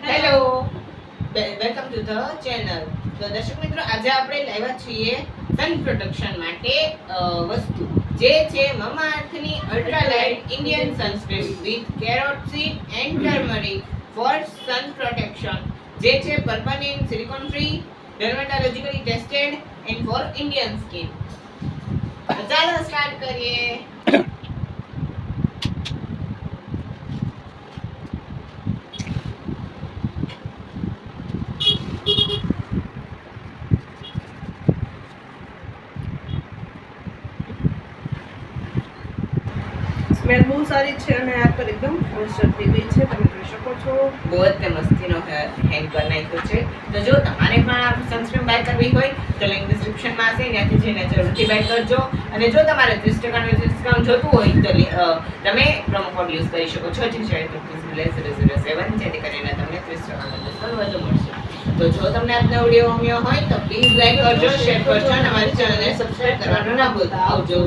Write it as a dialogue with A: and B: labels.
A: Hello, welcome to the channel. તો દર્શક મિત્રો, આજે આપણે લાવ્યા છીએ સન પ્રોટેક્શન માટે વસ્તુ જે છે મમાઅર્થની ultra light Indian sunscreen with carrot seed and turmeric for sun protection, જે છે permanent silicone free, dermatologically tested and for Indian skin. તો ચાલો સ્ટાર્ટ કરીએ.
B: સ્મેલ બહુ સારી છે અને આ પર એકદમ મોઇસ્ચર થઈ ગઈ છે, તમે જોઈ શકો છો.
A: બહુ જ તે મસ્તીનો હેન્ડ પર નાખ્યો છે. તો જો તમારે પણ આ સનસ્ક્રીન બાય કરવી હોય તો લિંક ડિસ્ક્રિપ્શનમાં હશે, ત્યાંથી જઈને જરૂરથી બાય કરજો. અને જો તમારે 30% ડિસ્કાઉન્ટ જોતું હોય તો તમે પ્રોમો કોડ યુઝ કરી શકો છો, જે છે 007, જેથી કરીને તમને 30% ડિસ્કાઉન્ટ વધુ મળશે. તો જો તમને આજનો વિડીયો ગમ્યો હોય તો પ્લીઝ લાઈક કરજો, શેર કરજો અને અમારી ચેનલને સબસ્ક્રાઇબ કરવાનું ના ભૂલતા. આવજો.